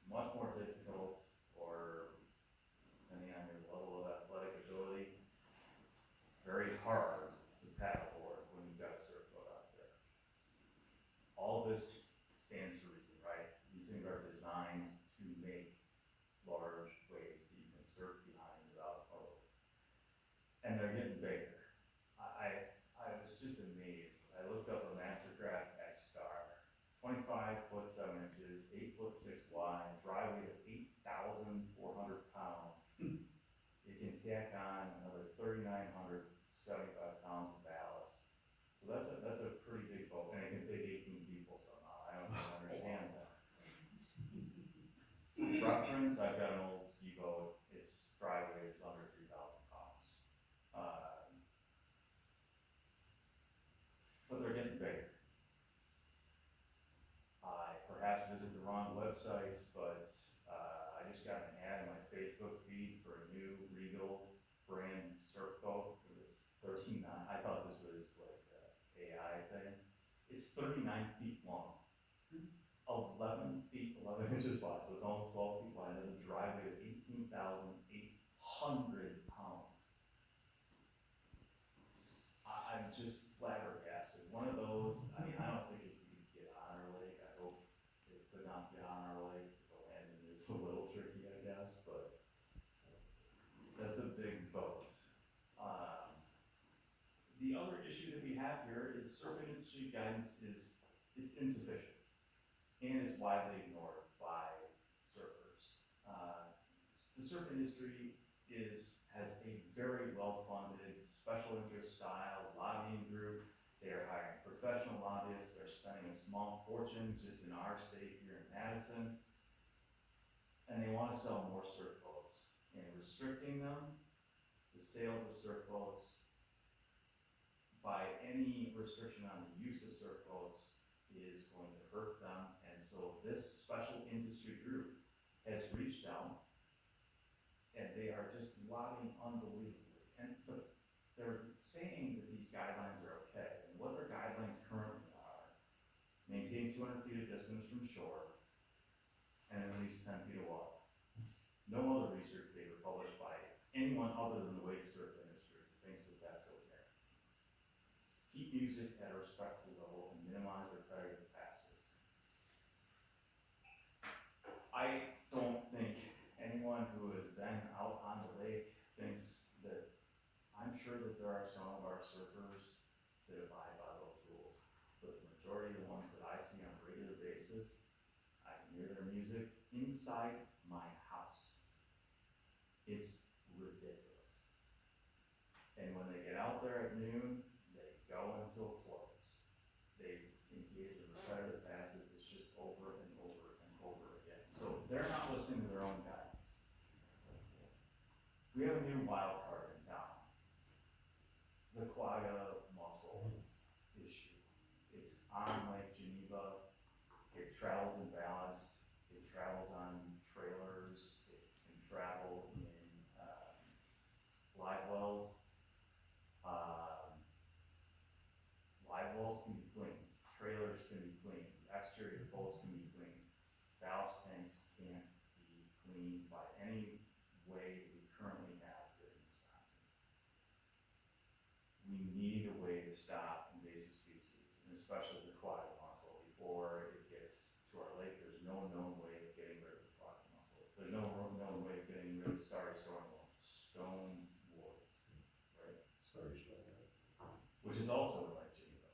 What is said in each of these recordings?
much more difficult, or depending on your level of athletic ability, very hard to paddleboard when you've got a surf boat out there. All this stands to reason, right? These things are designed to make large waves that you can surf behind without a boat. And they're getting bigger. I was just amazed. I looked up a Mastercraft X Star. 25 foot 7 inches, 8 foot 6 wide, dry weight of 8,400 pounds. It can tack on another 3,975 pounds of ballast. So that's a pretty big boat, and it can take 18 people somehow. I don't even understand that. For reference, I've got an old ski boat. Its dry weight is under 3,000 pounds. But they're getting bigger. I perhaps visit the wrong websites, but I just got an ad in my Facebook feed for a new Regal brand surf boat. It was 13.9. I thought this was like an AI thing. It's 39 feet long, 11 feet, 11 inches wide, so it's almost 12 feet wide. It has a dry weight of 18,800 pounds. I'm just flabbergasted. One of those, I mean, I don't think it could get on our lake. I hope it could not get on our lake. The landing is a little tricky, I guess, but that's a big boat. The other issue that we have here is surf industry guidance is insufficient, and it's widely ignored by surfers. The surf industry has a very well-funded special interest style lobbying group. They are hiring professional lobbyists. They're spending a small fortune just in our state here in Madison, and they want to sell more surf boats. And restricting them, the sales of surf boats, by any restriction on the use of surf boats, is going to hurt them. And so this special industry group has reached out, and they are just lobbying unbelievably. And they're saying that these guidelines are okay. And what their guidelines currently are: maintain 200 feet of distance from shore and at least 10 feet of water. No other research paper published by anyone other than the wake surf industry thinks that that's okay. Keep music at a respectful level and minimize repetitive passes. I don't think anyone who has been out on the lake thinks that. I'm sure that there are some of our surfers that abide by those rules, but the majority of the ones that I see on a regular basis, I can hear their music inside my house. It's ridiculous. And when they get out there at noon, they go until close. They engage in repetitive passes. It's just over and over and over again. So they're not listening to their own guidance. We have a new wild card in town. The quagga mussel issue. It's on Lake Geneva. It travels in ballast. It travels on trailers. It can travel in live wells. Live wells can be cleaned. Trailers can be cleaned. Exterior boats can be cleaned. Ballast tanks can't be cleaned by any way we currently have here in Wisconsin. We need a way to stop invasive species, and especially the quagga mussel, before it gets to our lake. There's no known way of getting rid of the quagga mussel. There's no known way of getting rid of stone woods, right? Which is also in Lake Geneva.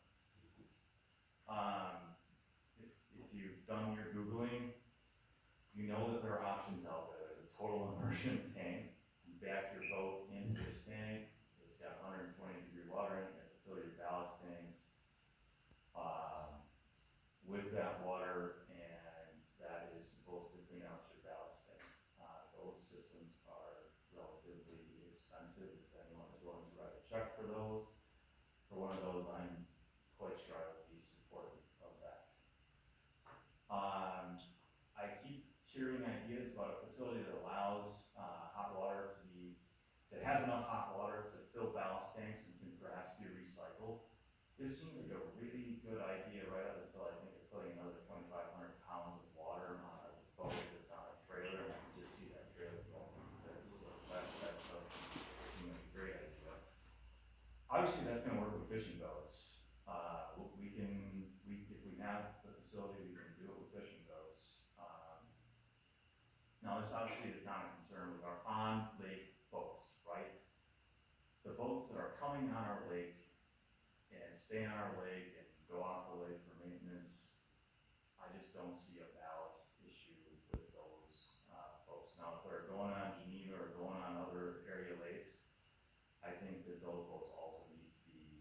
If you've done your Googling, you know that there are options out there. There's a total immersion tank. You back your boat into this tank. It's got 120-degree water in it. You have to fill your ballast tanks with that water, and that is supposed to clean out your ballast tanks. Those systems are relatively expensive. If anyone is willing to write a check for those, for one of those, I'm quite sure I would be supportive of that. I keep hearing ideas about a facility that allows hot water to be, that has enough hot water to fill ballast tanks and can perhaps be recycled. This seems like a really good idea right up until I think of putting another 2,500 pounds of water on a boat that's on a Now, this obviously is not a concern with our on-lake boats, right? The boats that are coming on our lake and stay on our lake and go off the lake for maintenance, I just don't see a ballast issue with those, folks. Now, if they're going on Geneva or going on other area lakes, I think that those boats also need to be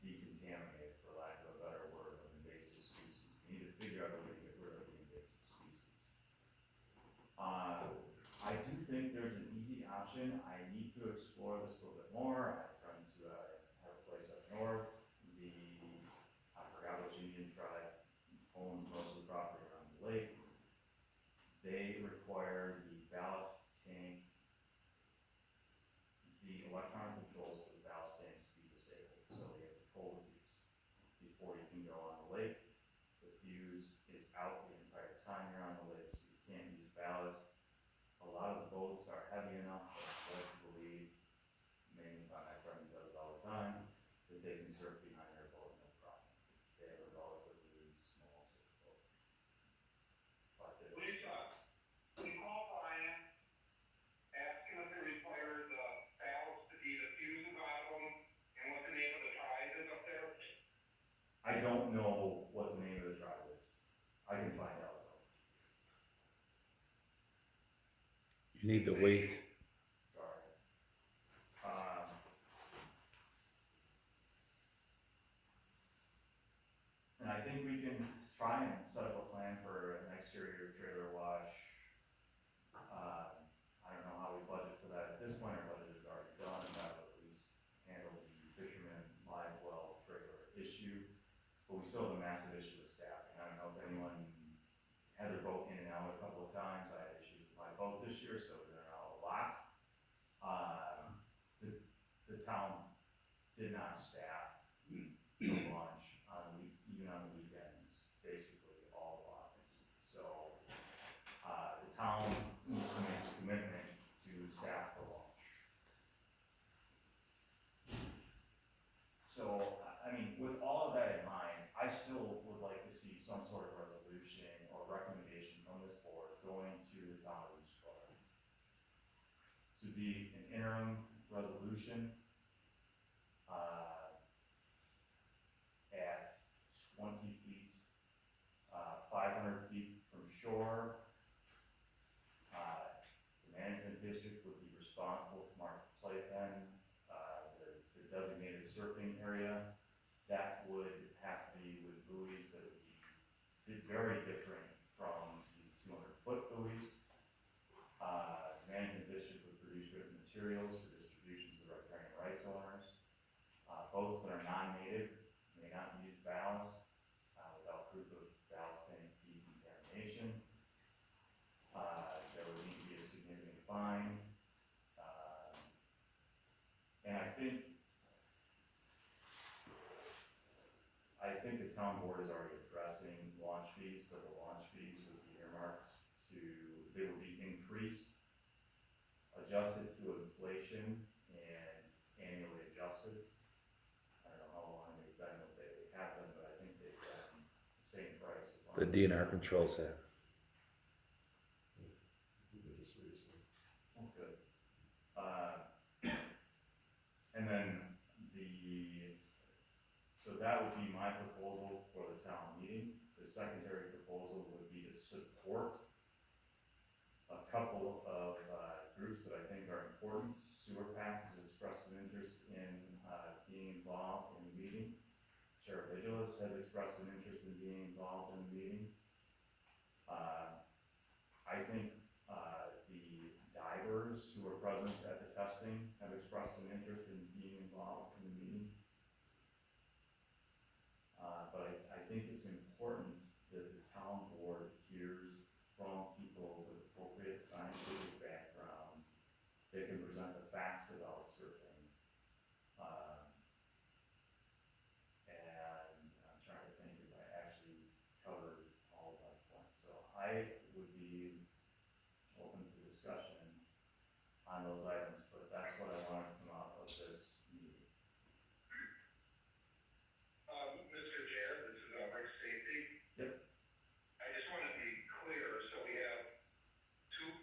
decontaminated, for lack of a better word, of invasive species. We need to figure out a way to get rid of the invasive species. I do think there's an easy option. I need to explore this a little bit more. I have friends who have a place up north. I forgot which Indian tribe owns most of the property around the lake. They require the ballast tank, the electronic controls for the ballast tanks to be disabled. So they have to pull the fuse before you can go on the lake. The fuse is out the entire time you're on the lake, so you can't use ballast. A lot of the boats are heavy enough that I'm led to believe, mainly by my friend who does it all the time, that they can surf behind their boat no problem. They have a relatively small sailboat. But Lisa, we call Brian, ask him if they require the valves to be the fuses out of them, and what the name of the tribe is up there. I don't know what the name of the tribe is. I can find out though. You need the weight. Sorry. And I think we can try and set up a plan for an exterior trailer wash. I don't know how we budget for that at this point. Our budget is already done. That would at least handle the fisherman live well trailer issue. But we still have a massive issue with staffing. I don't know if anyone had their boat in and out a couple of times. I had issues with my boat this year, so we're in and out a lot. The town did not staff the launch even on the weekends, basically all lines. So, the town needs to make a commitment to staff the launch. So, I mean, with all of that in mind, I still would like to see some sort of resolution or recommendation from this board going to the town of East Troy to be an interim resolution, at 20 feet, 500 feet from shore. The management district would be responsible to mark the playpen, the designated surfing area. That would have to be with buoys that would be very different from the 200-foot buoys. The management district would produce written materials for distribution to the riparian rights owners. Boats that are non-native may not use ballast without proof of ballast tank decontamination. There would need to be a significant fine. And I think the town board is already addressing launch fees, but the launch fees would be earmarked they would be increased, adjusted to inflation, and annually adjusted. I don't know how long they've been what they have been, but I think they've been the same price as long. The DNR controls that. Oh, good. And then so that would be my proposal for the town meeting. The secondary proposal would be to support a couple of groups that I think are important. Sewer PAC has expressed an interest in being involved in the meeting. Sheriff Beulah has expressed an interest in being involved in the meeting. I think the divers who are present at the testing have expressed an interest in being involved in the meeting. But I think it's important that the town board hears from people with appropriate scientific backgrounds that can present the facts about surfing. And I'm trying to think if I actually covered all of my points. So I would be open to discussion on those items, but that's what I wanted to come out of this meeting. Mr. Chair, this is Rick Safety. Yep. I just want to be clear, so we have two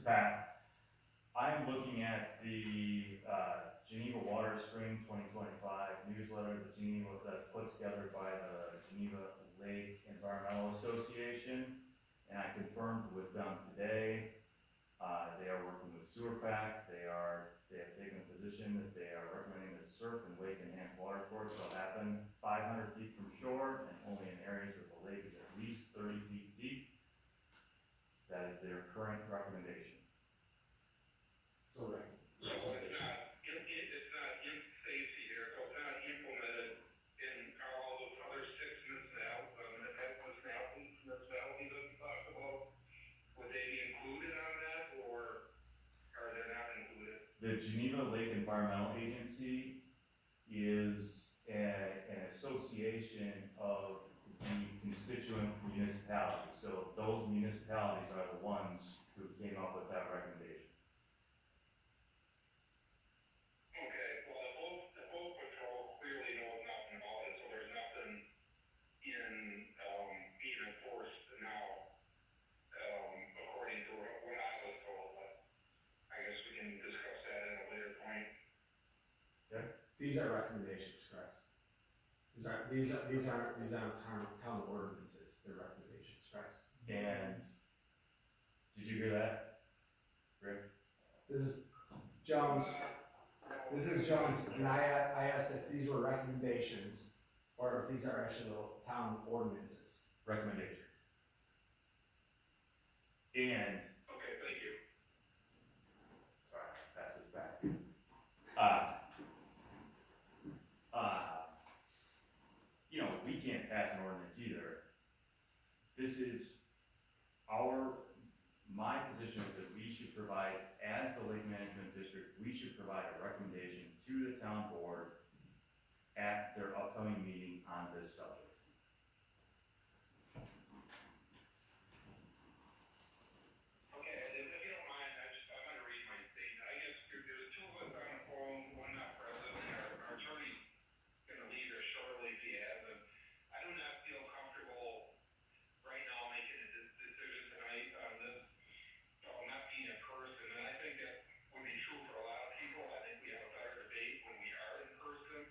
is Pat. I'm looking at the Geneva Water Spring 2025 newsletter, the Geneva, that's put together by the Geneva Lake Environmental Association, and I confirmed with them today. They are working with SewerFact. They have taken a position that they are recommending that surf and lake enhanced water sports shall happen 500 feet from shore and only in areas where the lake is at least 30 feet deep. That is their current recommendation. So it's not in safety here, so it's not implemented in all those other six municipalities, municipalities that we talked about. Would they be included on that, or are they not included? The Geneva Lake Environmental Agency is an association of the constituent municipalities. So those municipalities are the ones who came up with that recommendation. Okay, well, the boat patrol clearly knows nothing about it, so there's nothing in, being enforced now, according to what I was told, but I guess we can discuss that at a later point. These are recommendations, correct? These aren't town ordinances, they're recommendations, correct? And did you hear that, Rick? This is Jones, and I asked if these were recommendations, or if these are actual town ordinances. Recommendation. And, Okay, thank you. sorry, pass this back. You know, we can't pass an ordinance either. This is my position is that we should provide, as the Lake Management District, we should provide a recommendation to the town board at their upcoming meeting on this subject. Okay, if you don't mind, I'm gonna read my statement. I guess there's two of us on the phone, one not present, and our attorney's gonna leave here shortly if he hasn't. I do not feel comfortable right now making a decision tonight on this, not being in person, and I think that would be true for a lot of people. I think we have a better debate when we are in person.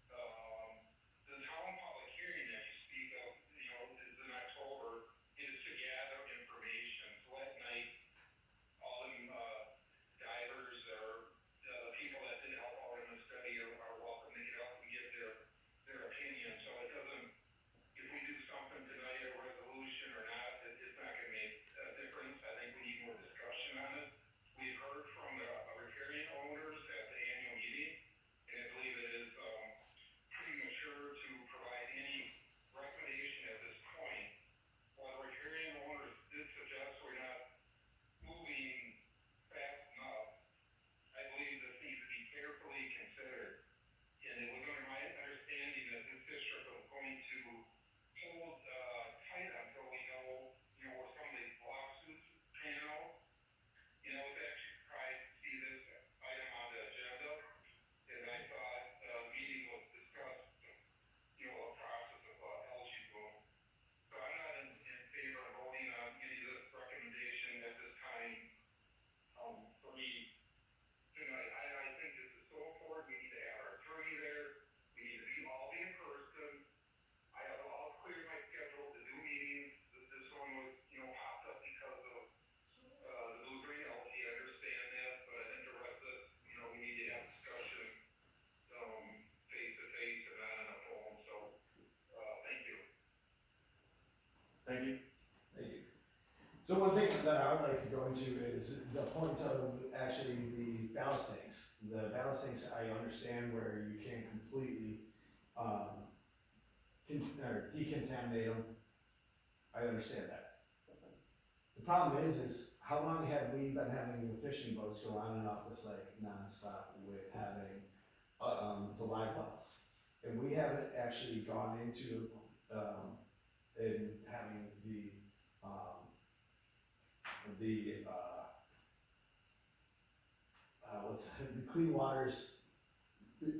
The town public hearing that you speak of, is in October, is to gather information. So at night, all them, divers or the people that did help out in the study are welcome to get up and give their opinion. So it doesn't, if we do something tonight, a resolution or not, it's not gonna make a difference. I think we need more discussion on it. We've heard from the riparian owners at the annual meeting, and I believe it is, premature to provide any recommendation at this point. While the riparian owners did suggest we're not moving fast enough, I believe this needs to be carefully considered. And it was under my understanding that this district was going to hold, tight until we know, where some of these lawsuits pan out. I was actually surprised to see this item on the agenda, and I thought the meeting was discussed, a process of, algae bloom. So I'm not in favor of voting on any of this recommendation at this time, for me tonight. I think this is so important. We need to have our attorney there. We need to all be in person. I have all cleared my schedule to do meetings. This one was, popped up because of, the Blue Green algae. I understand that, but I think the rest of it, we need to have discussion, face to face and not on the phone. So, thank you. Thank you. Thank you. So one thing that I would like to go into is the point of actually the ballast tanks. The ballast tanks, I understand where you can't completely, or decontaminate them. I understand that. The problem is how long have we been having the fishing boats go on and off this lake nonstop with having, the live wells? And we haven't actually gone into, in having the clean waters,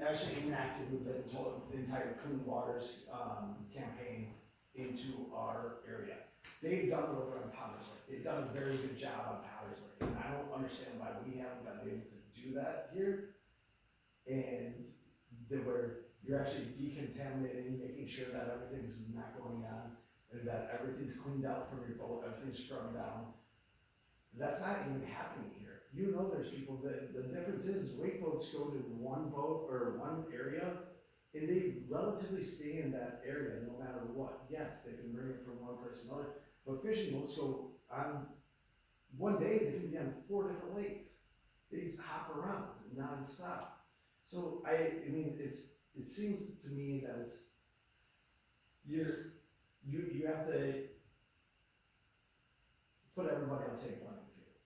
actually enacted with the entire clean waters, campaign into our area. They've done it over on Powers Lake, they've done a very good job on Powers Lake, and I don't understand why we haven't been able to do that here. And where you're actually decontaminating, making sure that everything's not going on, and that everything's cleaned out from your boat, everything's scrubbed down. That's not even happening here. You know there's people that, the difference is wake boats go to one boat or one area, and they relatively stay in that area no matter what. Yes, they can bring it from one place to another, but fishing boats go on, one day they can be on 4 different lakes. They hop around nonstop. So I mean, it seems to me that you have to put everybody on the same playing field.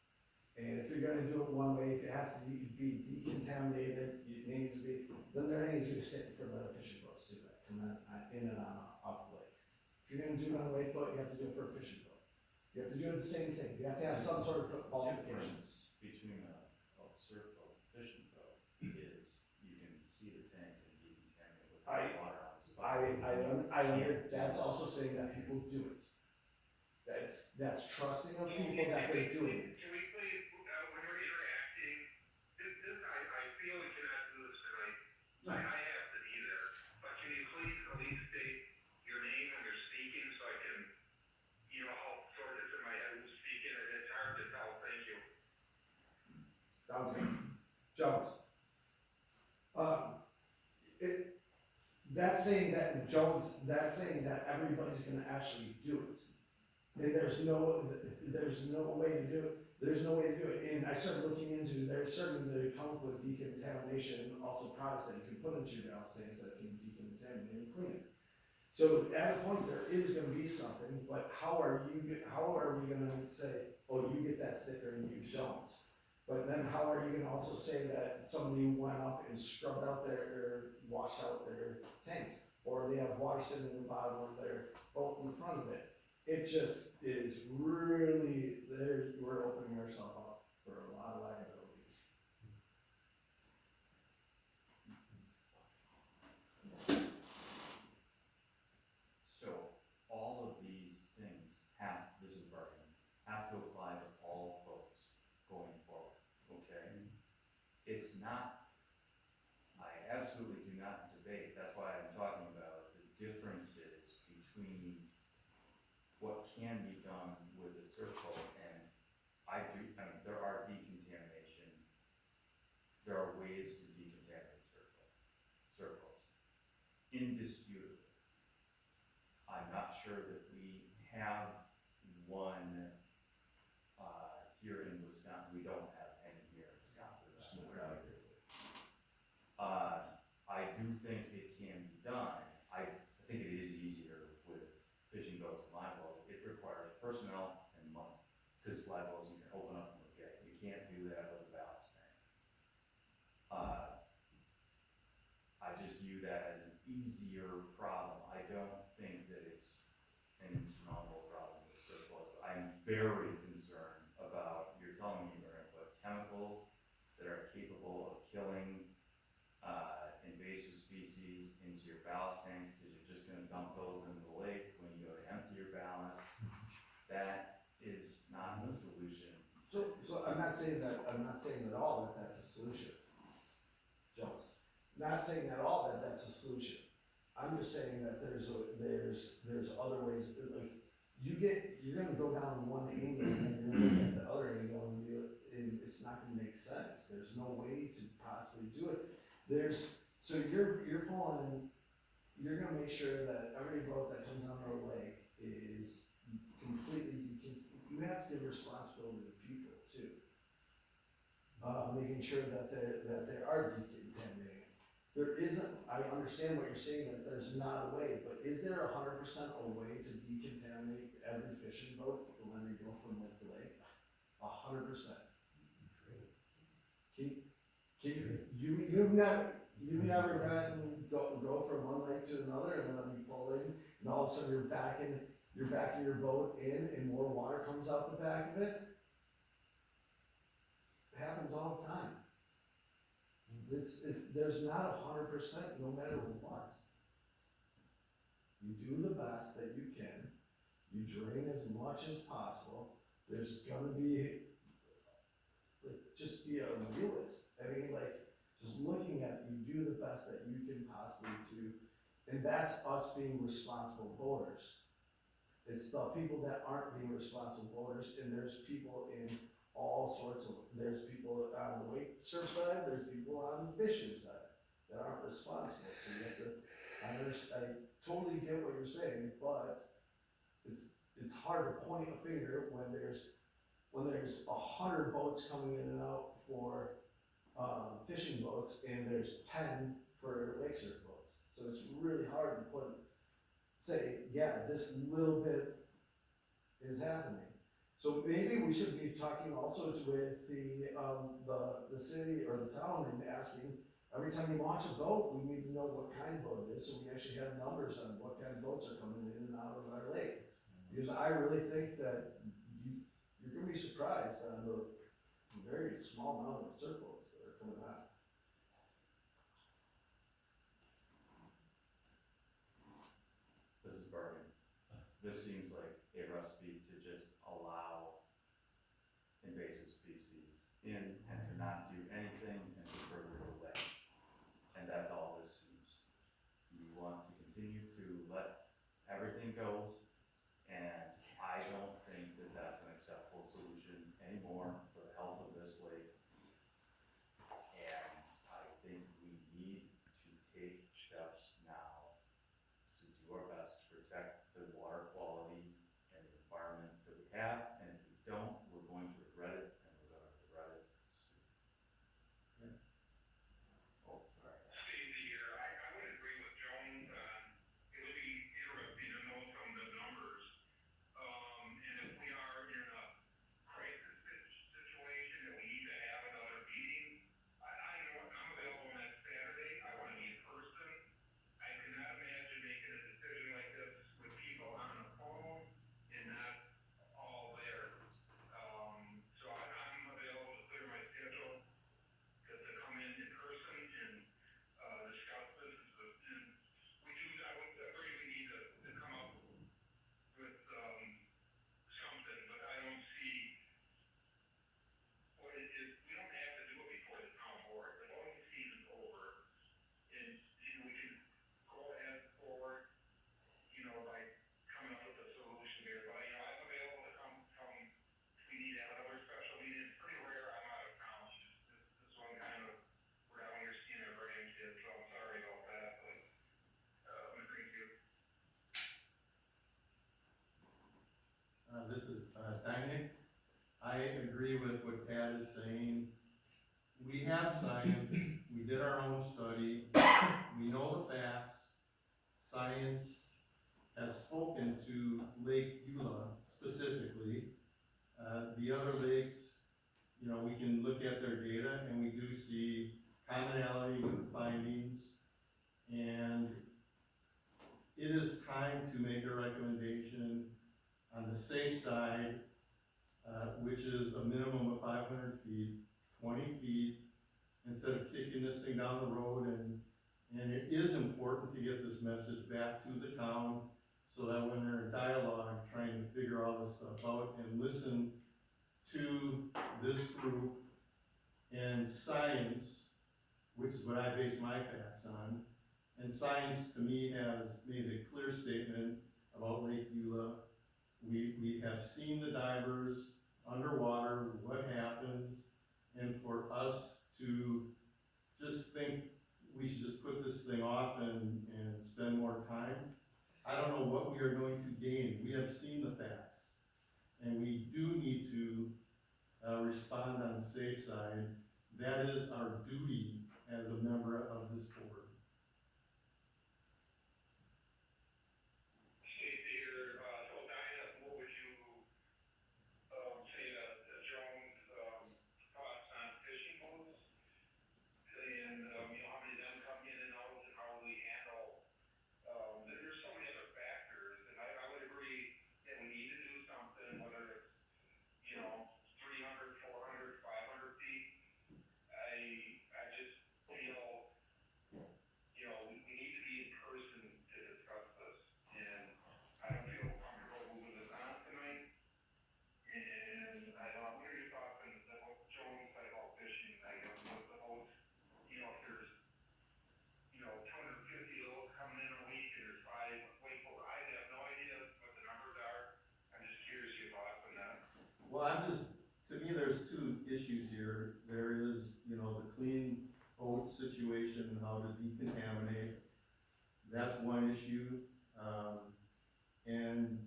And if you're gonna do it one way, if it has to be decontaminated, it needs to be, then there needs to be a stick for the fishing boats too, that come in and off the lake. If you're gonna do it on a lake boat, you have to do it for a fishing boat. You have to do it the same thing, you have to have some sort of qualification. Difference between a surf boat and fishing boat is you can see the tank and decontaminate with water on its That's also saying that people do it. That's trusting of people that they're doing it. Can we please, when we're interacting, I feel we cannot do this tonight. I have to be there, but can you please at least state your name when you're speaking so I can, help sort this in my head who's speaking, and it's hard to tell, thank you. Sounds good. Jones. That's saying that Jones, that's saying that everybody's gonna actually do it. And there's no way to do it, and I started looking into, they're starting to come up with decontamination, and also products that you can put into your ballast tanks that can decontaminate and clean it. So at a point, there is gonna be something, but how are we gonna say, oh, you get that sticker and you don't? But then how are you gonna also say that somebody went up and scrubbed out or washed out their tanks? Or they have water sitting in the bottom of their boat in front of it? It just is really, we're opening ourselves up for a lot of liability. So all of these things this is bargaining, have to apply to all boats going forward, okay? It's not, I absolutely do not debate, that's why I'm talking about the differences between what can be done with a surf boat, and there are there are ways to decontaminate surf boats, indisputably. I'm not sure that we have one, here in Wisconsin, we don't have any here in Wisconsin. I do think it can be done. I think it is easier with fishing boats and live boats. It requires personnel and money, because live boats you can open up and look at. You can't do that with a ballast tank. I just view that as an easier problem. I don't think that it's an insurmountable problem with surf boats. I'm very concerned about, you're telling me we're gonna put chemicals that are capable of killing invasive species into your ballast tanks, because you're just gonna dump those into the lake when you go to empty your ballast. That is not the solution. So I'm not saying at all that that's a solution. Jones, not saying at all that that's a solution. I'm just saying that there's other ways, like, you're gonna go down one angle and then you're gonna look at the other angle and it's not gonna make sense. There's no way to possibly do it. So you're gonna make sure that every boat that comes on our lake is completely, you have to give responsibility to people too. Making sure that they are decontaminating. There isn't, I understand what you're saying, that there's not a way, but is there 100% a way to decontaminate every fishing boat when they go from lake to lake? 100%. You've never gotten, go from one lake to another and then you pull in and all of a sudden you're backing your boat in and more water comes out the back of it? It happens all the time. There's not 100% no matter what. you do the best that you can, you drain as much as possible, there's gonna be, like, just be a realist, I mean, like, just looking at, you do the best that you can possibly do, and that's us being responsible voters. It's the people that aren't being responsible voters, and there's people in all sorts of, there's people on the wake surf side, there's people on the fishing side that aren't responsible, so you have to, I totally get what you're saying, but it's hard to point a finger when there's 100 boats coming in and out for, fishing boats, and there's 10 for wake surf boats, so it's really hard to say, yeah, this little bit is happening. So maybe we should be talking also with the city or the town and asking, every time you launch a boat, we need to know what kind of boat it is, so we actually have numbers on what kind of boats are coming in and out of our lake. Because I really think that you're gonna be surprised on the very small amount of surf boats that are coming out. This is Bergen. This seems like a recipe to just allow invasive species in and to not do anything and to further it away. And that's all this seems. You want to continue to let everything go, and I don't think that that's an acceptable solution anymore for the health of this lake. And I think we need to take steps now to do our best to protect the water quality and the environment that we have, and if we don't, we're going to regret it, and we're gonna regret it soon. Oh, sorry. Steve here, I would agree with Joan, it would be interesting to know some of the numbers. And if we are in a crisis situation that we need to have another meeting, I know I'm available next Saturday, I wanna be in person. I cannot imagine making a decision like this with people on the phone and not all there. So I'm available to clear my schedule to come in person and, discuss this, and I would agree we need to come up with, something, but I don't see what it is, we don't have to do it before the town board, the voting season's over, and we can go ahead forward, by coming up with a solution here, but, I'm available to come, if we need to have another special meeting, it's pretty rare I'm out of town, this one kind of, we're out here seeing our grandkids, so I'm sorry about that, but, thank you. This is Dominic. I agree with what Pat is saying. We have science, we did our own study, we know the facts. Science has spoken to Lake Beulah specifically. The other lakes, we can look at their data and we do see commonality with the findings. And it is time to make a recommendation on the safe side, which is a minimum of 500 feet, 20 feet, instead of kicking this thing down the road. And it is important to get this message back to the town so that when they're in dialogue, trying to figure all this stuff out and listen to this group and science, which is what I base my facts on. And science to me has made a clear statement about Lake Beulah. We have seen the divers underwater, what happens, and for us to just think we should just put this thing off and spend more time, I don't know what we are going to gain. We have seen the facts, and we do need to respond on the safe side. That is our duty as a member of this board. Steve here, so Dinah, what would you, say to Joan's, thoughts on fishing boats? And, how many of them come in and out, and how we handle, there's so many other factors, and I would agree that we need to do something, whether it's, 300, 400, 500 feet. I just feel Well, to me, there's two issues here. There is, the clean boat situation and how to decontaminate. That's one issue. And,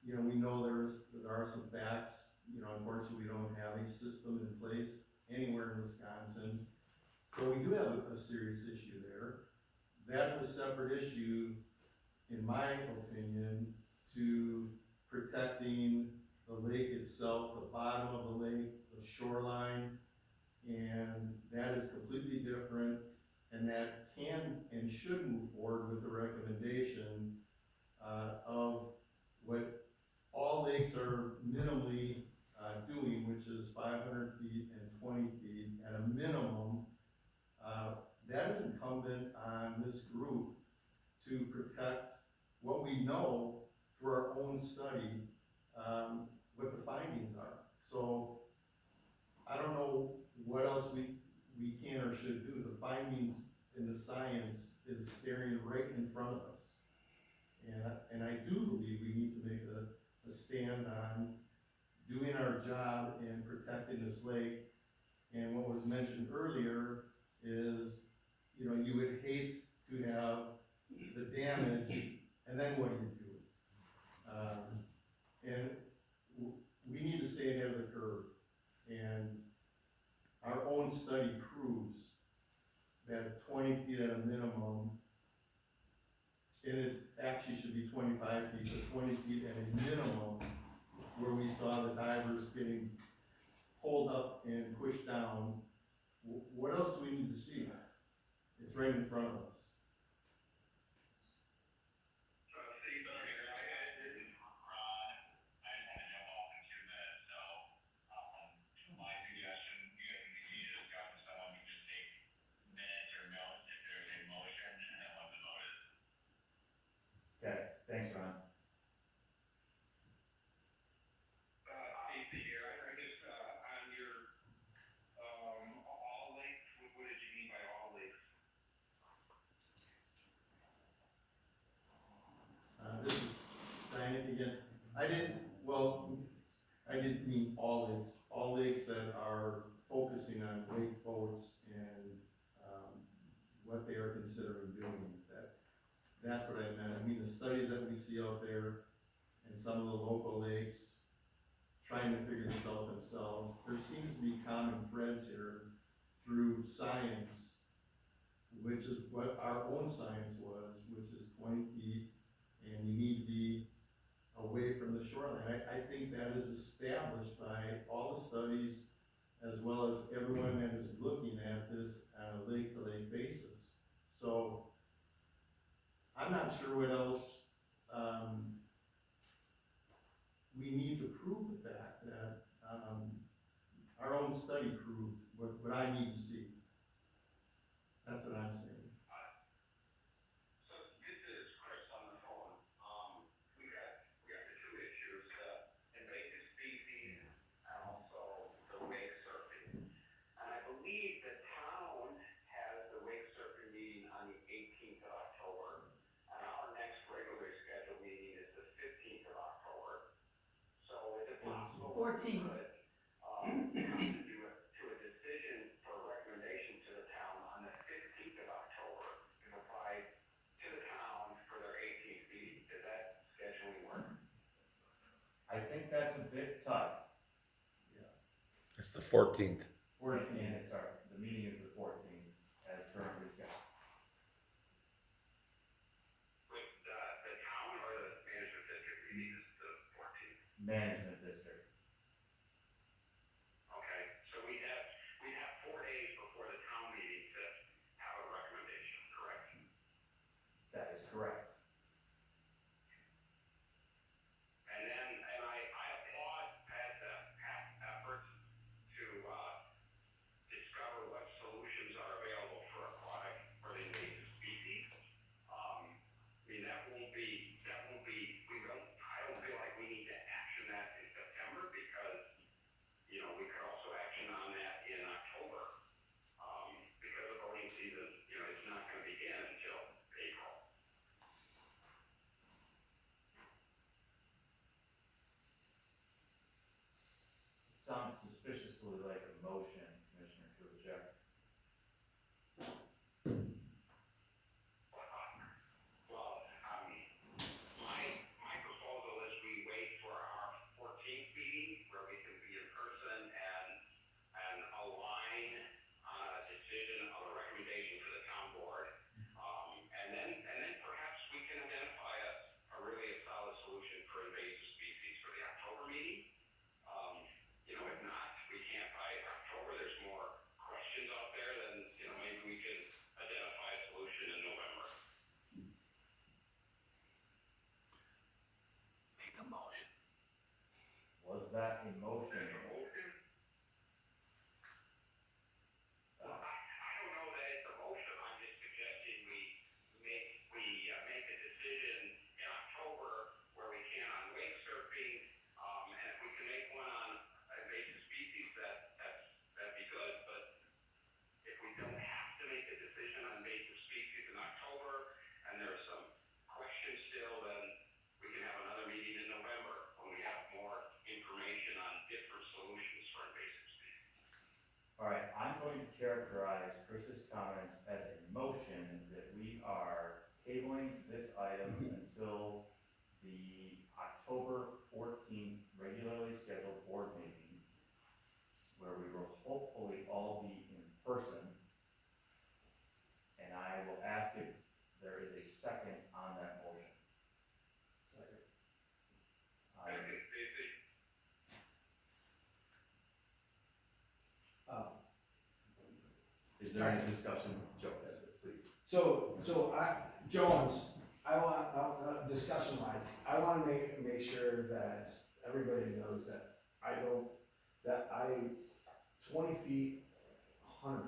we know there are some facts, unfortunately, we don't have a system in place anywhere in Wisconsin. So we do have a serious issue there. That is a separate issue, in my opinion, to protecting the lake itself, the bottom of the lake, the shoreline, and that is completely different, and that can and should move forward with the recommendation of what all lakes are minimally doing, which is 500 feet and 20 feet at a minimum. That is incumbent on this group to protect what we know through our own study, what the findings are. So I don't know what else we can or should do. The findings in the science is staring right in front of us. And I do believe we need to make a stand on doing our job in protecting this lake. And what was mentioned earlier is, you would hate to have the damage, and then what do you do? And we need to stay ahead of the curve. And our own study proves that 20 feet at a minimum, and it actually should be 25 feet, but 20 feet at a minimum, where we saw the divers getting pulled up and pushed down. What else do we need to see? It's right in front of us. Steve, I didn't run, I just had to jump off in 2 minutes, so, my suggestion, you guys can continue to discuss with someone, we just take minutes or notes if there's a motion, and then what the vote is. Okay, thanks, Ron. Steve, here, I just, on your, all lakes, what did you mean by all lakes? This is Diane again. I didn't mean all lakes that are focusing on lake boats and, what they are considering doing. That's what I meant. I mean, the studies that we see out there and some of the local lakes trying to figure this out themselves, there seems to be common threads here through science, which is what our own science was, which is 20 feet, and you need to be away from the shoreline. I think that is established by all the studies, as well as everyone that is looking at this on a lake-to-lake basis. So, I'm not sure what else, we need to prove the fact that, our own study proved what I need to see. That's what I'm saying. So this is Chris on the phone. We got the two issues, invasive species and also the wake surfing. And I believe the town has the wake surfing meeting on the 18th of October. And our next regularly scheduled meeting is the 15th of October. So is it possible? 14th. To do it to a decision for a recommendation to the town on the 15th of October to provide to the town for their 18th meeting. Does that scheduling work? I think that's a bit tough. It's the 14th. 14th, sorry, the meeting is the 14th, as currently scheduled. With the town or the management district meeting is the 14th? Management district. Okay, so we have 4 days before the town meeting to have a recommendation, correct? That is correct. And I applaud Pat's efforts to discover what solutions are available for aquatic or the invasive species. I mean, I don't feel like we need to action that suspiciously like a motion, Commissioner Kulichek. Well, my proposal is we wait for our 14th meeting where we can be in person and align on a decision of a recommendation to the town board. And then perhaps we can identify a really solid solution for invasive species for the October meeting. If not, we can't by October, there's more questions out there, then, maybe we can identify a solution in November. Make a motion. Was that a motion? Well, I don't know that it's a motion, I'm just suggesting we make a decision in October where we can on wake surfing, and if we can make one on invasive species, that'd be good, but if we don't have to make a decision on invasive species in October, and there's some questions still, then we can have another meeting in November when we have more information on different solutions for invasive species. All right, I'm going to characterize Chris's comments as a motion that we are tabling this item until the October 14th regularly scheduled board meeting, where we will hopefully all be in person. And I will ask if there is a second on that motion. Second. Is there any discussion? Joe, please. So Jones, I want, discussion wise, I wanna make sure that everybody knows that I 20 feet, 100%,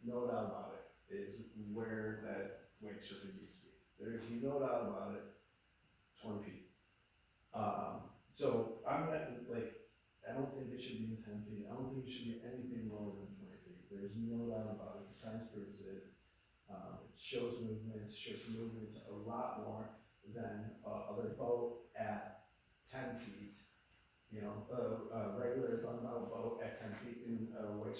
no doubt about it, is where that wake surfing needs to be. There's no doubt about it, 20 feet. So I'm not, I don't think it should be in 10 feet, I don't think it should be anything lower than 20 feet, there's no doubt about it, the science proves it. It shows movements a lot more than other boat at 10 feet. A regular gunboat boat at 10 feet in wake